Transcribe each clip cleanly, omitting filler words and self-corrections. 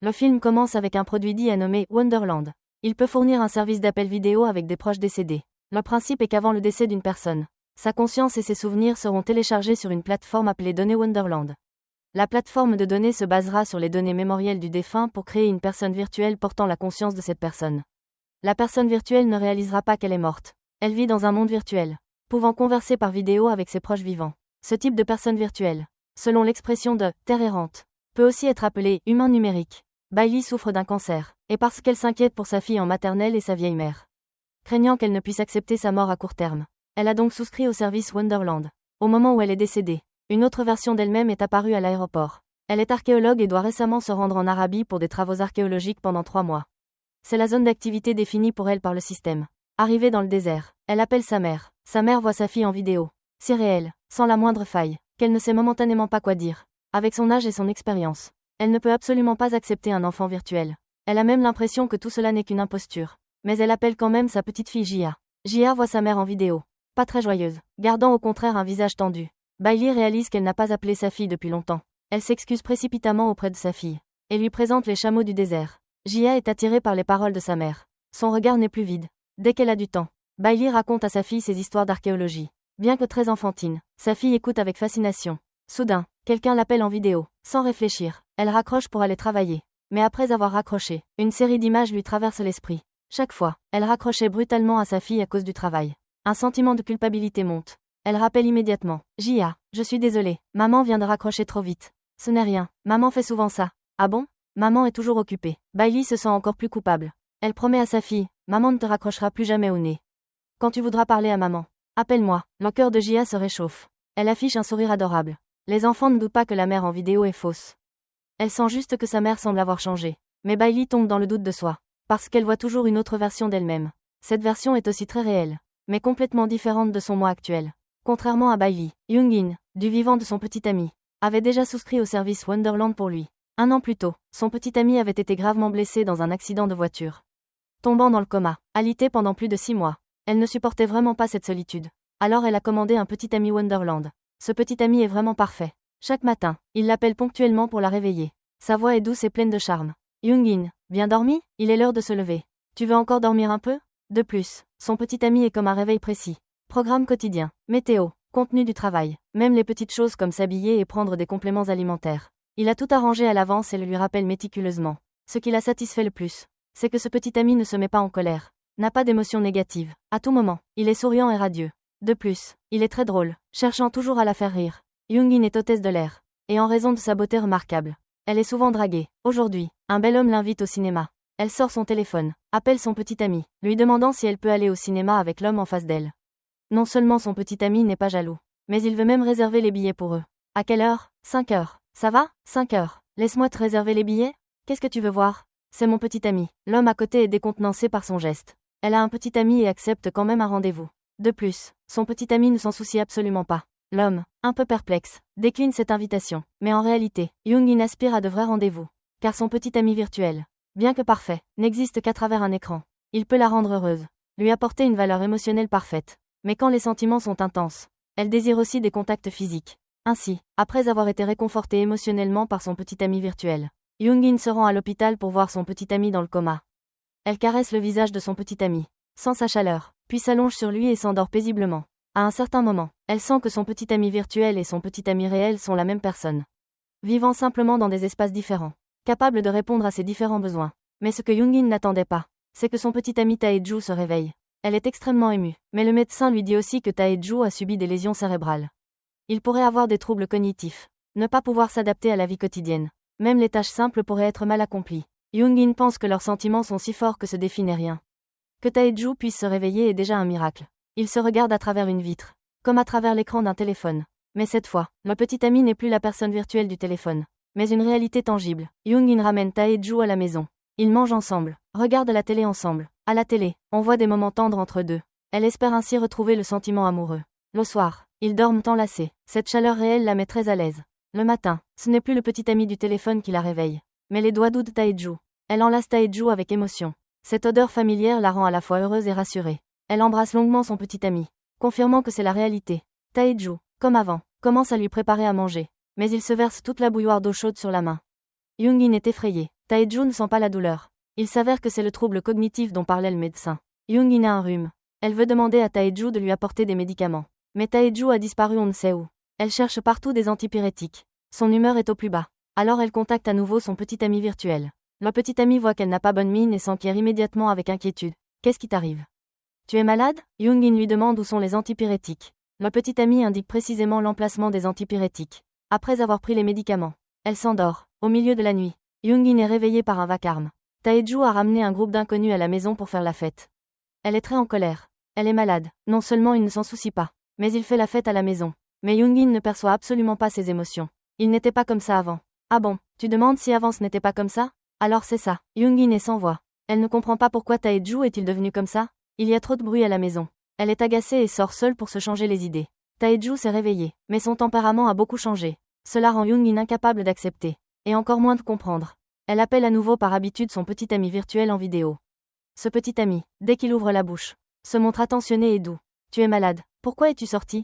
Le film commence avec un produit d'IA nommé Wonderland. Il peut fournir un service d'appel vidéo avec des proches décédés. Le principe est qu'avant le décès d'une personne, sa conscience et ses souvenirs seront téléchargés sur une plateforme appelée Données Wonderland. La plateforme de données se basera sur les données mémorielles du défunt pour créer une personne virtuelle portant la conscience de cette personne. La personne virtuelle ne réalisera pas qu'elle est morte. Elle vit dans un monde virtuel, pouvant converser par vidéo avec ses proches vivants. Ce type de personne virtuelle, selon l'expression de « terre errante », peut aussi être appelé « humain numérique ». Bailey souffre d'un cancer, et parce qu'elle s'inquiète pour sa fille en maternelle et sa vieille mère. Craignant qu'elle ne puisse accepter sa mort à court terme, elle a donc souscrit au service Wonderland. Au moment où elle est décédée, une autre version d'elle-même est apparue à l'aéroport. Elle est archéologue et doit récemment se rendre en Arabie pour des travaux archéologiques pendant 3 mois. C'est la zone d'activité définie pour elle par le système. Arrivée dans le désert, elle appelle sa mère. Sa mère voit sa fille en vidéo. Si réelle, sans la moindre faille, qu'elle ne sait momentanément pas quoi dire. Avec son âge et son expérience, elle ne peut absolument pas accepter un enfant virtuel. Elle a même l'impression que tout cela n'est qu'une imposture. Mais elle appelle quand même sa petite fille Jia. Jia voit sa mère en vidéo. Pas très joyeuse, gardant au contraire un visage tendu. Bailey réalise qu'elle n'a pas appelé sa fille depuis longtemps. Elle s'excuse précipitamment auprès de sa fille, et lui présente les chameaux du désert. Jia est attirée par les paroles de sa mère. Son regard n'est plus vide. Dès qu'elle a du temps, Bailey raconte à sa fille ses histoires d'archéologie. Bien que très enfantine, sa fille écoute avec fascination. Soudain, quelqu'un l'appelle en vidéo. Sans réfléchir, elle raccroche pour aller travailler. Mais après avoir raccroché, une série d'images lui traverse l'esprit. Chaque fois, elle raccrochait brutalement à sa fille à cause du travail. Un sentiment de culpabilité monte. Elle rappelle immédiatement. Jia, je suis désolée, maman vient de raccrocher trop vite. Ce n'est rien, maman fait souvent ça. Ah bon? Maman est toujours occupée. Bailey se sent encore plus coupable. Elle promet à sa fille, maman ne te raccrochera plus jamais au nez. Quand tu voudras parler à maman, appelle-moi. Le cœur de Jia se réchauffe. Elle affiche un sourire adorable. Les enfants ne doutent pas que la mère en vidéo est fausse. Elle sent juste que sa mère semble avoir changé. Mais Bailey tombe dans le doute de soi. Parce qu'elle voit toujours une autre version d'elle-même. Cette version est aussi très réelle, mais complètement différente de son moi actuel. Contrairement à Bailey, Young-in, du vivant de son petit ami, avait déjà souscrit au service Wonderland pour lui. 1 an plus tôt, son petit ami avait été gravement blessé dans un accident de voiture. Tombant dans le coma, alité pendant plus de 6 mois, elle ne supportait vraiment pas cette solitude. Alors elle a commandé un petit ami Wonderland. Ce petit ami est vraiment parfait. Chaque matin, il l'appelle ponctuellement pour la réveiller. Sa voix est douce et pleine de charme. Young-in, bien dormi? Il est l'heure de se lever. Tu veux encore dormir un peu? De plus, son petit ami est comme un réveil précis. Programme quotidien, météo, contenu du travail, même les petites choses comme s'habiller et prendre des compléments alimentaires. Il a tout arrangé à l'avance et le lui rappelle méticuleusement. Ce qui la satisfait le plus, c'est que ce petit ami ne se met pas en colère, n'a pas d'émotions négatives. À tout moment, il est souriant et radieux. De plus, il est très drôle, cherchant toujours à la faire rire. Young-in est hôtesse de l'air, et en raison de sa beauté remarquable, elle est souvent draguée. Aujourd'hui, un bel homme l'invite au cinéma. Elle sort son téléphone, appelle son petit ami, lui demandant si elle peut aller au cinéma avec l'homme en face d'elle. Non seulement son petit ami n'est pas jaloux, mais il veut même réserver les billets pour eux. À quelle heure? 5 heures. Ça va? 5 heures. Laisse-moi te réserver les billets? Qu'est-ce que tu veux voir? C'est mon petit ami. L'homme à côté est décontenancé par son geste. Elle a un petit ami et accepte quand même un rendez-vous. De plus, son petit ami ne s'en soucie absolument pas. L'homme, un peu perplexe, décline cette invitation. Mais en réalité, Young-in aspire à de vrais rendez-vous. Car son petit ami virtuel, bien que parfait, n'existe qu'à travers un écran. Il peut la rendre heureuse, lui apporter une valeur émotionnelle parfaite. Mais quand les sentiments sont intenses, elle désire aussi des contacts physiques. Ainsi, après avoir été réconfortée émotionnellement par son petit ami virtuel, Young-in se rend à l'hôpital pour voir son petit ami dans le coma. Elle caresse le visage de son petit ami, sent sa chaleur, puis s'allonge sur lui et s'endort paisiblement. À un certain moment, elle sent que son petit ami virtuel et son petit ami réel sont la même personne. Vivant simplement dans des espaces différents, capables de répondre à ses différents besoins. Mais ce que Young-in n'attendait pas, c'est que son petit ami Tae-ju se réveille. Elle est extrêmement émue, mais le médecin lui dit aussi que Tae-ju a subi des lésions cérébrales. Il pourrait avoir des troubles cognitifs, ne pas pouvoir s'adapter à la vie quotidienne. Même les tâches simples pourraient être mal accomplies. Young-in pense que leurs sentiments sont si forts que ce défi n'est rien. Que Tae-ju puisse se réveiller est déjà un miracle. Il se regarde à travers une vitre, comme à travers l'écran d'un téléphone. Mais cette fois, le petit ami n'est plus la personne virtuelle du téléphone, mais une réalité tangible. Young-in ramène Tae-ju à la maison. Ils mangent ensemble, regardent la télé ensemble. À la télé, on voit des moments tendres entre deux. Elle espère ainsi retrouver le sentiment amoureux. Le soir, ils dorment enlacés. Cette chaleur réelle la met très à l'aise. Le matin, ce n'est plus le petit ami du téléphone qui la réveille, mais les doigts doux de Tae-ju. Elle enlace Tae-ju avec émotion. Cette odeur familière la rend à la fois heureuse et rassurée. Elle embrasse longuement son petit ami, confirmant que c'est la réalité. Tae-ju, comme avant, commence à lui préparer à manger, mais il se verse toute la bouilloire d'eau chaude sur la main. Young-in est effrayée, Tae-ju ne sent pas la douleur. Il s'avère que c'est le trouble cognitif dont parlait le médecin. Young-in a un rhume. Elle veut demander à Tae-ju de lui apporter des médicaments. Mais Tae-ju a disparu on ne sait où. Elle cherche partout des antipyrétiques. Son humeur est au plus bas. Alors elle contacte à nouveau son petit ami virtuel. Le petit ami voit qu'elle n'a pas bonne mine et s'enquiert immédiatement avec inquiétude. Qu'est-ce qui t'arrive? Tu es malade? Young-in lui demande où sont les antipyrétiques. Le petit ami indique précisément l'emplacement des antipyrétiques. Après avoir pris les médicaments, elle s'endort, au milieu de la nuit. Young-in est réveillée par un vacarme. Tae-ju a ramené un groupe d'inconnus à la maison pour faire la fête. Elle est très en colère. Elle est malade. Non seulement il ne s'en soucie pas, mais il fait la fête à la maison. Mais Young-in ne perçoit absolument pas ses émotions. Il n'était pas comme ça avant. Ah bon, tu demandes si avant ce n'était pas comme ça? Alors c'est ça. Young-in est sans voix. Elle ne comprend pas pourquoi Tae-ju est-il devenu comme ça. Il y a trop de bruit à la maison. Elle est agacée et sort seule pour se changer les idées. Tae-ju s'est réveillé, mais son tempérament a beaucoup changé. Cela rend Young-in incapable d'accepter, et encore moins de comprendre. Elle appelle à nouveau par habitude son petit ami virtuel en vidéo. Ce petit ami, dès qu'il ouvre la bouche, se montre attentionné et doux. Tu es malade. Pourquoi es-tu sorti?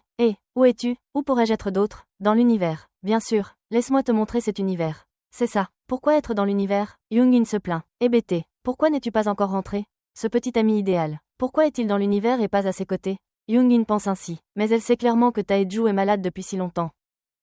Où es-tu? Où pourrais-je être d'autre? Dans l'univers. Bien sûr. Laisse-moi te montrer cet univers. C'est ça. Pourquoi être dans l'univers? Young-in se plaint. Hébété. Pourquoi n'es-tu pas encore rentré? Ce petit ami idéal. Pourquoi est-il dans l'univers et pas à ses côtés? Young-in pense ainsi. Mais elle sait clairement que Tae-ju est malade depuis si longtemps.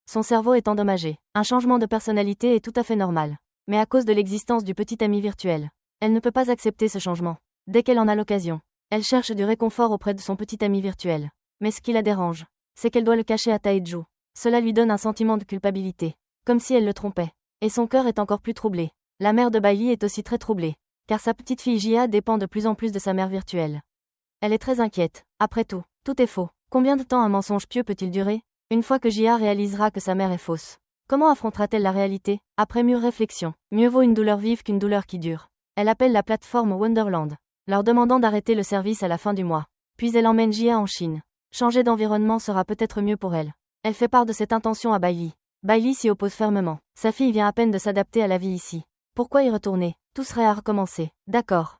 Son cerveau est endommagé. Un changement de personnalité est tout à fait normal. Mais à cause de l'existence du petit ami virtuel, elle ne peut pas accepter ce changement. Dès qu'elle en a l'occasion, elle cherche du réconfort auprès de son petit ami virtuel. Mais ce qui la dérange, c'est qu'elle doit le cacher à Tae-ju. Cela lui donne un sentiment de culpabilité, comme si elle le trompait. Et son cœur est encore plus troublé. La mère de Bailey est aussi très troublée, car sa petite fille Jia dépend de plus en plus de sa mère virtuelle. Elle est très inquiète. Après tout est faux. Combien de temps un mensonge pieux peut-il durer? Une fois que Jia réalisera que sa mère est fausse, comment affrontera-t-elle la réalité? Après mûre réflexion, mieux vaut une douleur vive qu'une douleur qui dure. Elle appelle la plateforme Wonderland, leur demandant d'arrêter le service à la fin du mois. Puis elle emmène Jia en Chine. Changer d'environnement sera peut-être mieux pour elle. Elle fait part de cette intention à Bailey. Bailey s'y oppose fermement. Sa fille vient à peine de s'adapter à la vie ici. Pourquoi y retourner? Tout serait à recommencer. D'accord.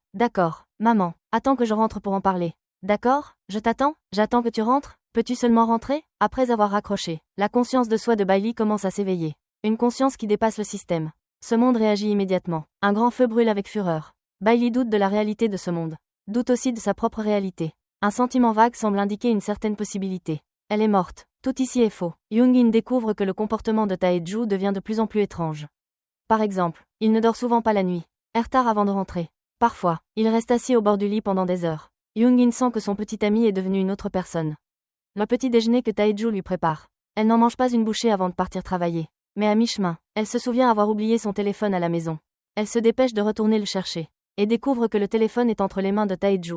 Maman, attends que je rentre pour en parler. D'accord? Je t'attends? J'attends que tu rentres? Peux-tu seulement rentrer? Après avoir raccroché, la conscience de soi de Bailey commence à s'éveiller. Une conscience qui dépasse le système. Ce monde réagit immédiatement. Un grand feu brûle avec fureur. Bailey doute de la réalité de ce monde. Doute aussi de sa propre réalité. Un sentiment vague semble indiquer une certaine possibilité. Elle est morte. Tout ici est faux. Young-in découvre que le comportement de Tae-ju devient de plus en plus étrange. Par exemple, il ne dort souvent pas la nuit. Est tard avant de rentrer. Parfois, il reste assis au bord du lit pendant des heures. Young-in sent que son petit ami est devenu une autre personne. Le petit déjeuner que Tae-ju lui prépare. Elle n'en mange pas une bouchée avant de partir travailler. Mais à mi-chemin, elle se souvient avoir oublié son téléphone à la maison. Elle se dépêche de retourner le chercher. Et découvre que le téléphone est entre les mains de Tae-ju.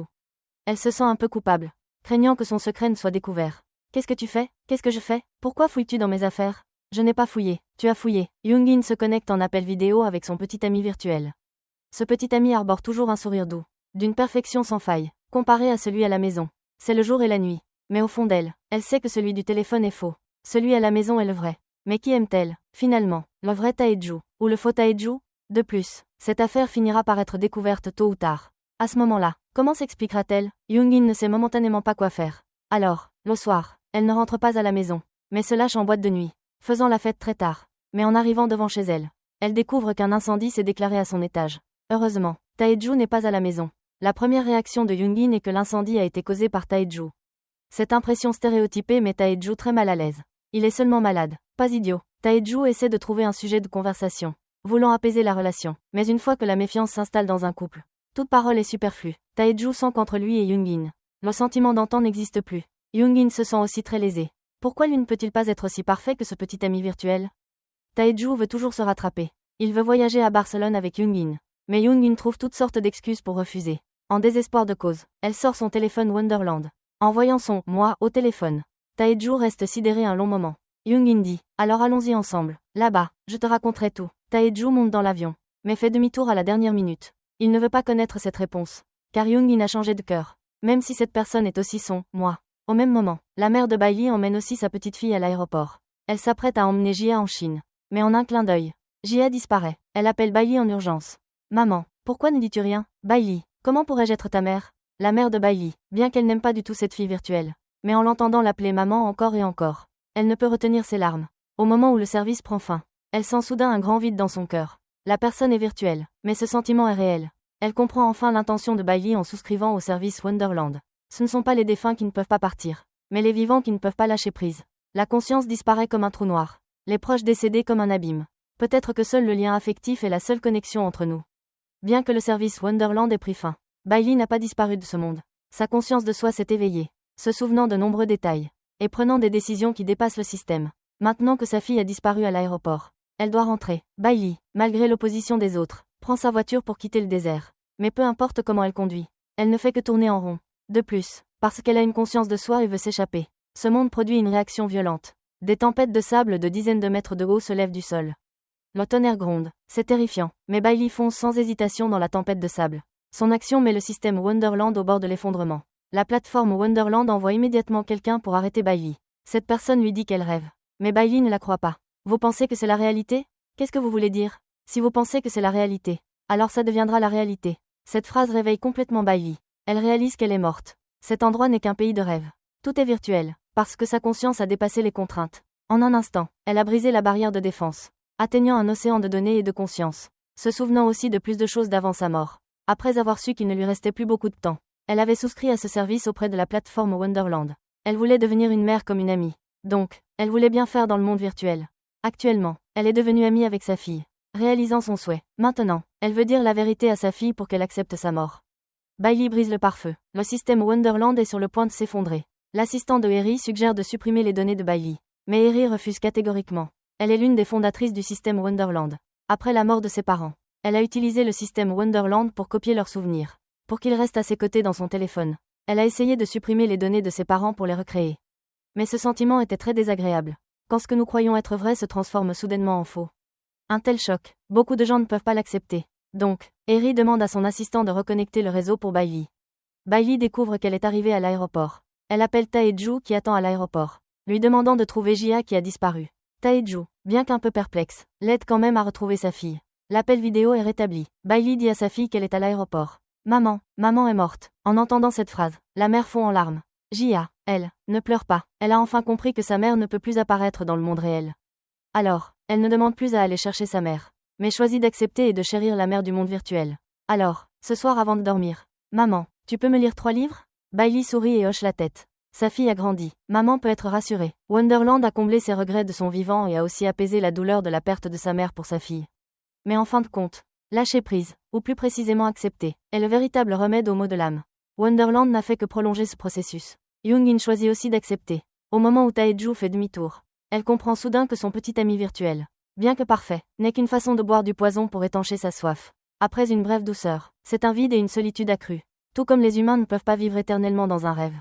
Elle se sent un peu coupable, craignant que son secret ne soit découvert. Qu'est-ce que tu fais? Qu'est-ce que je fais? Pourquoi fouilles-tu dans mes affaires? Je n'ai pas fouillé. Tu as fouillé. Young-in se connecte en appel vidéo avec son petit ami virtuel. Ce petit ami arbore toujours un sourire doux, d'une perfection sans faille, comparé à celui à la maison. C'est le jour et la nuit. Mais au fond d'elle, elle sait que celui du téléphone est faux. Celui à la maison est le vrai. Mais qui aime-t-elle? Finalement, le vrai Tae-ju ou le faux Tae-ju? De plus, cette affaire finira par être découverte tôt ou tard. À ce moment-là, comment s'expliquera-t-elle? Young-in ne sait momentanément pas quoi faire. Alors, le soir, elle ne rentre pas à la maison, mais se lâche en boîte de nuit, faisant la fête très tard. Mais en arrivant devant chez elle, elle découvre qu'un incendie s'est déclaré à son étage. Heureusement, Tae-ju n'est pas à la maison. La première réaction de Young-in est que l'incendie a été causé par Tae-ju. Cette impression stéréotypée met Tae-ju très mal à l'aise. Il est seulement malade, pas idiot. Tae-ju essaie de trouver un sujet de conversation, voulant apaiser la relation. Mais une fois que la méfiance s'installe dans un couple, toute parole est superflue. Tae-ju sent qu'entre lui et Young-in, le sentiment d'antan n'existe plus. Young-in se sent aussi très lésé. Pourquoi lui ne peut-il pas être aussi parfait que ce petit ami virtuel? Tae-ju veut toujours se rattraper. Il veut voyager à Barcelone avec Young-in. Mais Young-in trouve toutes sortes d'excuses pour refuser. En désespoir de cause, elle sort son téléphone Wonderland. En voyant son « moi » au téléphone, Tae-ju reste sidéré un long moment. Young-in dit « Alors allons-y ensemble. Là-bas, je te raconterai tout. » Tae-ju monte dans l'avion, mais fait demi-tour à la dernière minute. Il ne veut pas connaître cette réponse, car Young-in a changé de cœur, même si cette personne est aussi son « moi ». Au même moment, la mère de Bailey emmène aussi sa petite fille à l'aéroport. Elle s'apprête à emmener Jia en Chine. Mais en un clin d'œil, Jia disparaît. Elle appelle Bailey en urgence. Maman, pourquoi ne dis-tu rien? Bailey, comment pourrais-je être ta mère? La mère de Bailey, bien qu'elle n'aime pas du tout cette fille virtuelle. Mais en l'entendant l'appeler maman encore et encore, elle ne peut retenir ses larmes. Au moment où le service prend fin, elle sent soudain un grand vide dans son cœur. La personne est virtuelle, mais ce sentiment est réel. Elle comprend enfin l'intention de Bailey en souscrivant au service Wonderland. Ce ne sont pas les défunts qui ne peuvent pas partir, mais les vivants qui ne peuvent pas lâcher prise. La conscience disparaît comme un trou noir. Les proches décédés comme un abîme. Peut-être que seul le lien affectif est la seule connexion entre nous. Bien que le service Wonderland ait pris fin, Bailey n'a pas disparu de ce monde. Sa conscience de soi s'est éveillée, se souvenant de nombreux détails, et prenant des décisions qui dépassent le système. Maintenant que sa fille a disparu à l'aéroport, elle doit rentrer. Bailey, malgré l'opposition des autres, prend sa voiture pour quitter le désert. Mais peu importe comment elle conduit, elle ne fait que tourner en rond. De plus, parce qu'elle a une conscience de soi et veut s'échapper, ce monde produit une réaction violente. Des tempêtes de sable de dizaines de mètres de haut se lèvent du sol. Le tonnerre gronde, c'est terrifiant, mais Bailey fonce sans hésitation dans la tempête de sable. Son action met le système Wonderland au bord de l'effondrement. La plateforme Wonderland envoie immédiatement quelqu'un pour arrêter Bailey. Cette personne lui dit qu'elle rêve. Mais Bailey ne la croit pas. Vous pensez que c'est la réalité? Qu'est-ce que vous voulez dire? Si vous pensez que c'est la réalité, alors ça deviendra la réalité. Cette phrase réveille complètement Bailey. Elle réalise qu'elle est morte. Cet endroit n'est qu'un pays de rêve. Tout est virtuel, parce que sa conscience a dépassé les contraintes. En un instant, elle a brisé la barrière de défense, atteignant un océan de données et de conscience, se souvenant aussi de plus de choses d'avant sa mort. Après avoir su qu'il ne lui restait plus beaucoup de temps, elle avait souscrit à ce service auprès de la plateforme Wonderland. Elle voulait devenir une mère comme une amie. Donc, elle voulait bien faire dans le monde virtuel. Actuellement, elle est devenue amie avec sa fille, réalisant son souhait. Maintenant, elle veut dire la vérité à sa fille pour qu'elle accepte sa mort. Bailey brise le pare-feu. Le système Wonderland est sur le point de s'effondrer. L'assistant de Harry suggère de supprimer les données de Bailey. Mais Harry refuse catégoriquement. Elle est l'une des fondatrices du système Wonderland. Après la mort de ses parents, elle a utilisé le système Wonderland pour copier leurs souvenirs, pour qu'ils restent à ses côtés dans son téléphone. Elle a essayé de supprimer les données de ses parents pour les recréer. Mais ce sentiment était très désagréable. Quand ce que nous croyons être vrai se transforme soudainement en faux. Un tel choc, beaucoup de gens ne peuvent pas l'accepter. Donc, Harry demande à son assistant de reconnecter le réseau pour Bailey. Bailey découvre qu'elle est arrivée à l'aéroport. Elle appelle Taeju qui attend à l'aéroport, lui demandant de trouver Jia qui a disparu. Taeju, bien qu'un peu perplexe, l'aide quand même à retrouver sa fille. L'appel vidéo est rétabli. Bailey dit à sa fille qu'elle est à l'aéroport. Maman est morte. En entendant cette phrase, la mère fond en larmes. Jia, elle, ne pleure pas. Elle a enfin compris que sa mère ne peut plus apparaître dans le monde réel. Alors, elle ne demande plus à aller chercher sa mère, mais choisit d'accepter et de chérir la mère du monde virtuel. Alors, ce soir avant de dormir, maman, tu peux me lire 3 livres? Bailey sourit et hoche la tête. Sa fille a grandi. Maman peut être rassurée. Wonderland a comblé ses regrets de son vivant et a aussi apaisé la douleur de la perte de sa mère pour sa fille. Mais en fin de compte, lâcher prise, ou plus précisément accepter, est le véritable remède aux maux de l'âme. Wonderland n'a fait que prolonger ce processus. Young-in choisit aussi d'accepter. Au moment où Taeju fait demi-tour, elle comprend soudain que son petit ami virtuel, bien que parfait, n'est qu'une façon de boire du poison pour étancher sa soif. Après une brève douceur, c'est un vide et une solitude accrue. Tout comme les humains ne peuvent pas vivre éternellement dans un rêve.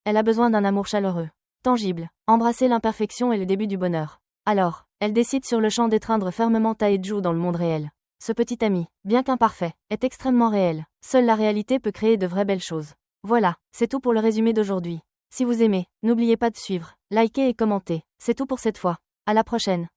Elle a besoin d'un amour chaleureux, tangible. Embrasser l'imperfection est le début du bonheur. Alors, elle décide sur le champ d'étreindre fermement Taeju dans le monde réel. Ce petit ami, bien qu'imparfait, est extrêmement réel. Seule la réalité peut créer de vraies belles choses. Voilà, c'est tout pour le résumé d'aujourd'hui. Si vous aimez, n'oubliez pas de suivre, liker et commenter. C'est tout pour cette fois. À la prochaine.